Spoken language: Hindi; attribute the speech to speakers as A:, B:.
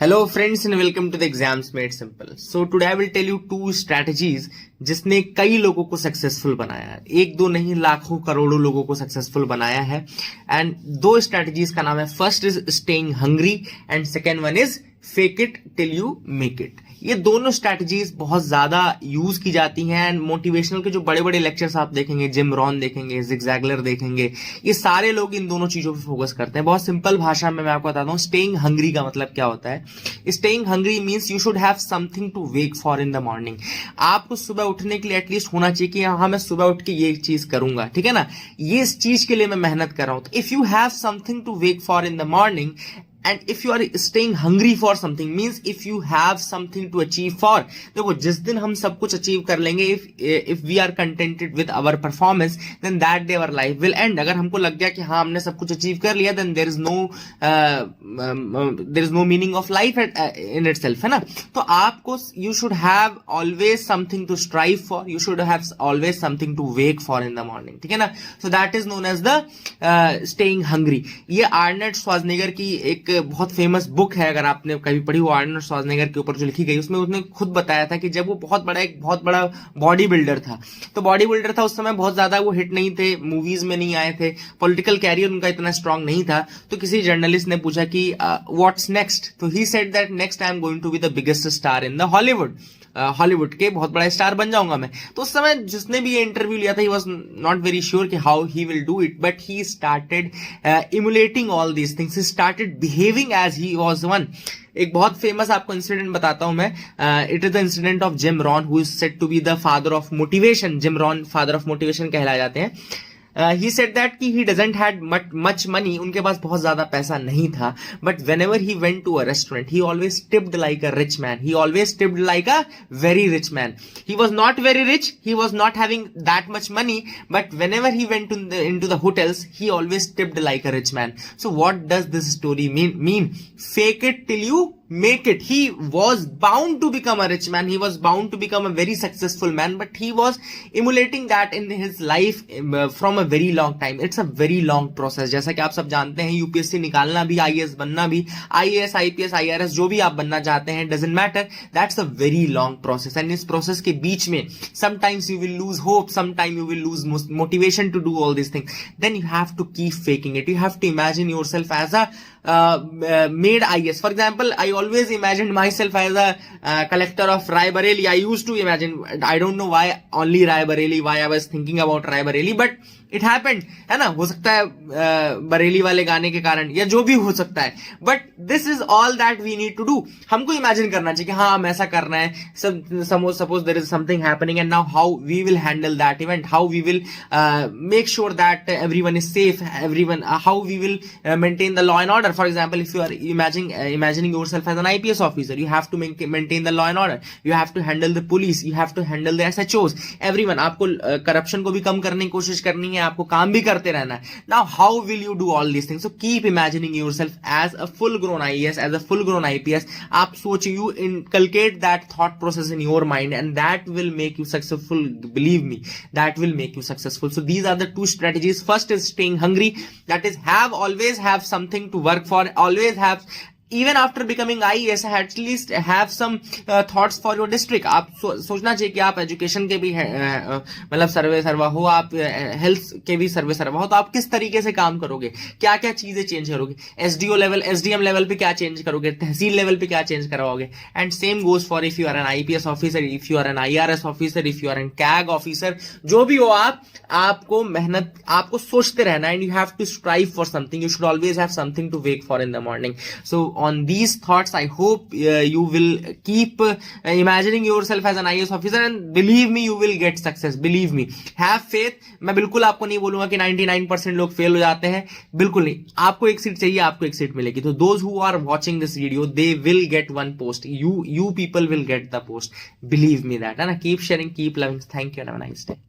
A: Hello friends and welcome to the Exams Made Simple. So today I will tell you two strategies जिसने कई लोगों को सक्सेसफुल बनाया है, एक दो नहीं लाखों करोड़ों लोगों को सक्सेसफुल बनाया है. एंड दो स्ट्रैटेजीज का नाम है, first is staying hungry and second one is fake it till you make it. ये दोनों स्ट्रैटेजीज बहुत ज्यादा यूज की जाती हैं एंड मोटिवेशनल के जो बड़े बड़े लेक्चर्स आप देखेंगे, जिम रॉन देखेंगे, जिग ज़ैगलर देखेंगे, ये सारे लोग इन दोनों चीजों पे फोकस करते हैं. बहुत सिंपल भाषा में मैं आपको बताता हूँ स्टेइंग हंग्री का मतलब क्या होता है. Staying hungry means you should have something to wake for in the morning. आपको सुबह उठने के लिए एटलीस्ट होना चाहिए कि हाँ मैं सुबह उठ के ये चीज करूंगा, ठीक है ना, ये इस चीज के लिए मैं मेहनत कर रहा हूं. तो if you have something to wake for in the morning and if you are staying hungry for something means if you have something to achieve for, देखो जिस दिन हम सब कुछ अचीव कर लेंगे, if we are contented with our performance then that day our life will end. अगर हमको लग गया कि हाँ हमने सब कुछ अचीव कर लिया then there is no meaning of life in itself, है ना. तो आपको you should have always something to strive for, you should have always something to wake for in the morning, ठीक है ना. so that is known as the staying hungry. ये आर्नल्ड श्वार्ज़नेगर की एक बहुत फेमस बुक है, अगर आपने कभी पढ़ी हो, आर्नल्ड श्वार्ज़नेगर के ऊपर जो लिखी गई, उसमें उसने खुद बताया था कि जब वो एक बहुत बड़ा बॉडी बिल्डर था, तो बॉडी बिल्डर था उस समय बहुत ज्यादा वो हिट नहीं थे, मूवीज में नहीं आए थे, पॉलिटिकल कैरियर उनका इतना स्ट्रांग नहीं था. तो किसी जर्नलिस्ट ने पूछा कि व्हाट्स नेक्स्ट, तो he said that next I am going to be the biggest star in the Hollywood. Hollywood के बहुत बड़ा स्टार बन जाऊंगा मैं. तो उस समय जिसने भी ये इंटरव्यू लिया था, he was not very sure कि how he will do it, but he started emulating all these things, he started behaving as he was one. एक बहुत फेमस आपको इंसिडेंट बताता हूं मैं. It is the incident of Jim Rohn who is said to be the father of motivation. Jim Rohn father of motivation कहलाए जाते हैं. He said that कि he doesn't had much money, उनके पास बहुत ज्यादा पैसा नहीं था, but whenever he went to a restaurant, he always tipped like a rich man. He always tipped like a very rich man. He was not very rich, he was not having that much money, but whenever he went into the hotels, he always tipped like a rich man. So what does this story mean? Fake it till you make it. He was bound to become a rich man, he was bound to become a very successful man, but he was emulating that in his life from a very long time. It's a very long process. जैसा कि आप सब जानते हैं, यूपीएससी निकालना भी, आईएएस बनना भी, आईएएस आईपीएस आईआरएस जो भी आप बनना चाहते हैं, doesn't matter, that's a very long process. And इस प्रोसेस के बीच में sometimes you will lose hope, sometime you will lose motivation to do all this things. Then you have to keep faking it. You have to imagine yourself as a made IAS. For example, I always imagined myself as a collector of Rai Bareli. I used to imagine, I don't know why only Rai Bareli, why I was thinking about Rai Bareli, but it happened, है ना. हो सकता है बरेली वाले गाने के कारण, या जो भी हो सकता है, but this is all that we need to do. हमको इमेजिन करना चाहिए कि हाँ हम ऐसा करना है. Suppose there is something happening and now how we will handle that event, how we will make sure that everyone is safe, everyone, how we will maintain the law and order. For example, if you are imagining yourself as an IPS officer, you have to maintain the law and order. You have to handle the police. You have to handle the SHOs. Everyone. आपको corruption को भी कम करने की कोशिश करनी है. आपको काम भी करते रहना है. Now, how will you do all these things? So keep imagining yourself as a full-grown IAS, as a full-grown IPS. आप सोचिए, you inculcate that thought process in your mind, and that will make you successful. Believe me, that will make you successful. So these are the two strategies. First is staying hungry. That is, always have something to work for, always have, even after becoming IAS, at least have some thoughts for your district. आप सोचना चाहिए कि आप एजुकेशन के भी मतलब सर्वा हो, आप हेल्थ के भी सर्वा हो, तो आप किस तरीके से काम करोगे, क्या क्या चीजें चेंज करोगे, एसडीओ लेवल, एसडीएम लेवल पे क्या चेंज करोगे, तहसील लेवल पे क्या चेंज करवाओगे. And same goes for if you are an IPS officer, if you are an IRS officer, if you are an CAG officer, जो भी हो आपको मेहनत, आपको सोचते रहना. And you have to strive for something. You should always have something to wake for in the morning. So on these thoughts, I hope you will keep imagining yourself as an IAS officer, and believe me, you will get success. Believe me, have faith. मैं बिल्कुल आपको नहीं बोलूंगा कि 99% लोग फेल हो जाते हैं, बिल्कुल नहीं. आपको एक सीट चाहिए, आपको एक सीट मिलेगी. तो those who are watching this video, they will get one post. You people will get the post. Believe me that, है ना. Keep sharing, keep loving. Thank you and have a nice day.